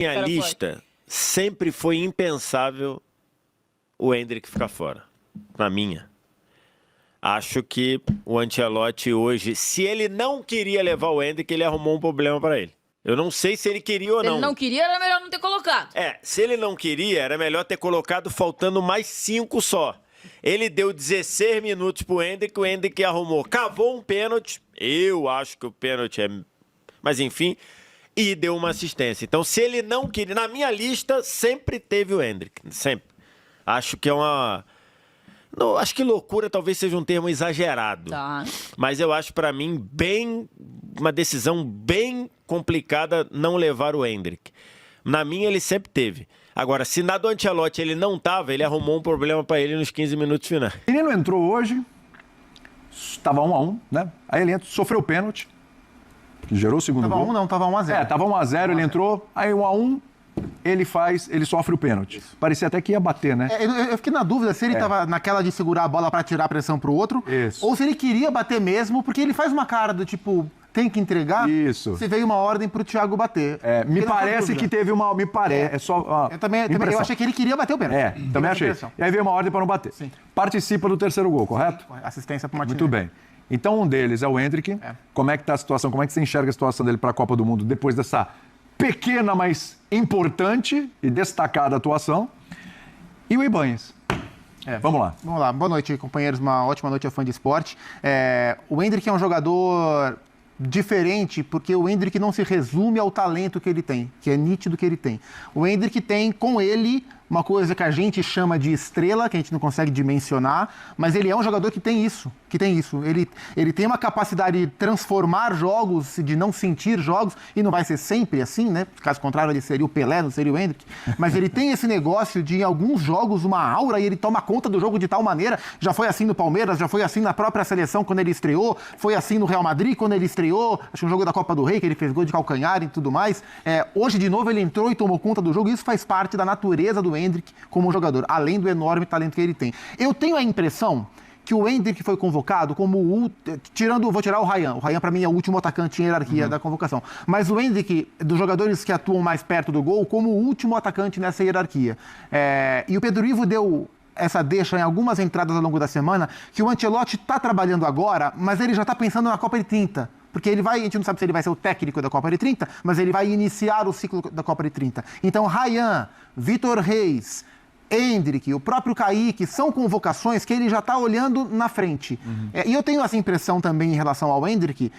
Minha lista sempre foi impensável o Endrick ficar fora. Na minha. Acho que o Ancelotti hoje, se ele não queria levar o Endrick, ele arrumou um problema para ele. Eu não sei se ele queria ou não. Se ele não queria, era melhor não ter colocado. Se ele não queria, era melhor ter colocado faltando mais 5 só. Ele deu 16 minutos pro Endrick, o Endrick arrumou. Cavou um pênalti, eu acho que o pênalti é... Mas enfim, e deu uma assistência. Então, se ele não queria... Na minha lista, sempre teve o Endrick, sempre. Acho que é uma... Não, acho que loucura talvez seja um termo exagerado. Tá. Mas eu acho, pra mim, uma decisão bem complicada não levar o Endrick. Na minha, ele sempre teve. Agora, se na do Ancelotti ele não tava, ele arrumou um problema pra ele nos 15 minutos finais. O menino entrou hoje, estava 1-1, né? Aí ele entra, sofreu o pênalti, que gerou o segundo gol. Tava 1 não, tava 1-0. Tava 1-0, ele entrou, aí 1-1, ele sofre o pênalti. Isso. Parecia até que ia bater, né? Eu fiquei na dúvida se ele tava naquela de segurar a bola pra tirar a pressão pro outro, ou se ele queria bater mesmo, porque ele faz uma cara do tipo... Tem que entregar? Isso. Se veio uma ordem pro Thiago bater. Me parece que teve uma... Me parece. É só. Eu também eu achei que ele queria bater o pênalti. Também achei. E aí veio uma ordem para não bater. Sim. Participa do terceiro gol, correto? Assistência pro Martinelli. Muito bem. Então um deles é o Endrick. Como é que tá a situação? Como é que você enxerga a situação dele para a Copa do Mundo depois dessa pequena, mas importante e destacada atuação? E o Ibanez. Vamos lá. Vamos lá. Boa noite, companheiros. Uma ótima noite ao fã de esporte. O Endrick é um jogador diferente, porque o Endrick não se resume ao talento que ele tem, que é nítido que ele tem. O Endrick tem com ele uma coisa que a gente chama de estrela, que a gente não consegue dimensionar, mas ele é um jogador que tem isso. Ele tem uma capacidade de transformar jogos, de não sentir jogos, e não vai ser sempre assim, né? Caso contrário, ele seria o Pelé, não seria o Endrick. Mas ele tem esse negócio de, em alguns jogos, uma aura, e ele toma conta do jogo de tal maneira. Já foi assim no Palmeiras, já foi assim na própria seleção quando ele estreou, foi assim no Real Madrid quando ele estreou, acho que um jogo da Copa do Rei, que ele fez gol de calcanhar e tudo mais. Hoje, de novo, ele entrou e tomou conta do jogo, e isso faz parte da natureza do Endrick como jogador, além do enorme talento que ele tem. Eu tenho a impressão que o Endrick foi convocado como vou tirar o Ryan. O Ryan, para mim, é o último atacante em hierarquia da convocação. Mas o Endrick, dos jogadores que atuam mais perto do gol, como o último atacante nessa hierarquia. E o Pedro Ivo deu essa deixa em algumas entradas ao longo da semana, que o Ancelotti está trabalhando agora, mas ele já está pensando na Copa de 30. Porque a gente não sabe se ele vai ser o técnico da Copa de 30, mas ele vai iniciar o ciclo da Copa de 30. Então, Ryan, Vitor Reis, Endrick, o próprio Kaique, são convocações que ele já está olhando na frente. E eu tenho essa impressão também em relação ao Endrick,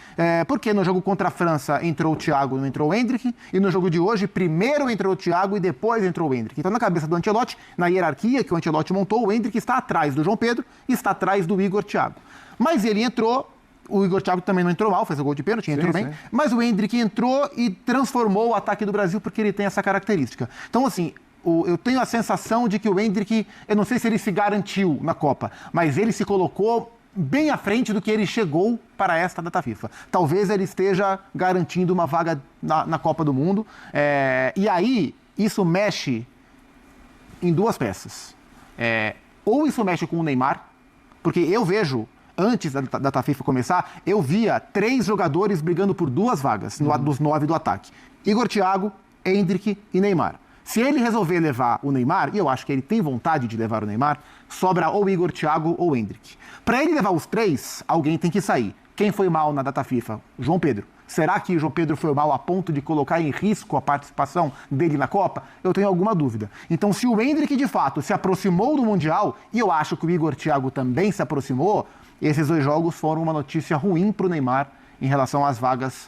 porque no jogo contra a França entrou o Thiago e não entrou o Endrick, e no jogo de hoje, primeiro entrou o Thiago e depois entrou o Endrick. Então, na cabeça do Ancelotti, na hierarquia que o Ancelotti montou, o Endrick está atrás do João Pedro e está atrás do Igor Thiago. Mas ele entrou... O Igor Thiago também não entrou mal, fez o gol de pênalti, entrou bem. Mas o Endrick entrou e transformou o ataque do Brasil porque ele tem essa característica. Então, assim, eu tenho a sensação de que o Endrick, eu não sei se ele se garantiu na Copa, mas ele se colocou bem à frente do que ele chegou para esta data FIFA. Talvez ele esteja garantindo uma vaga na Copa do Mundo. E aí, isso mexe em duas peças. Ou isso mexe com o Neymar, porque eu vejo... Antes da data FIFA começar, eu via 3 jogadores brigando por 2 vagas dos 9 do ataque. Igor Thiago, Endrick e Neymar. Se ele resolver levar o Neymar, e eu acho que ele tem vontade de levar o Neymar, sobra ou Igor Thiago ou Endrick. Para ele levar os 3, alguém tem que sair. Quem foi mal na data FIFA? João Pedro. Será que o João Pedro foi mal a ponto de colocar em risco a participação dele na Copa? Eu tenho alguma dúvida. Então, se o Endrick, de fato, se aproximou do Mundial, e eu acho que o Igor Thiago também se aproximou, esses 2 jogos foram uma notícia ruim para o Neymar em relação às vagas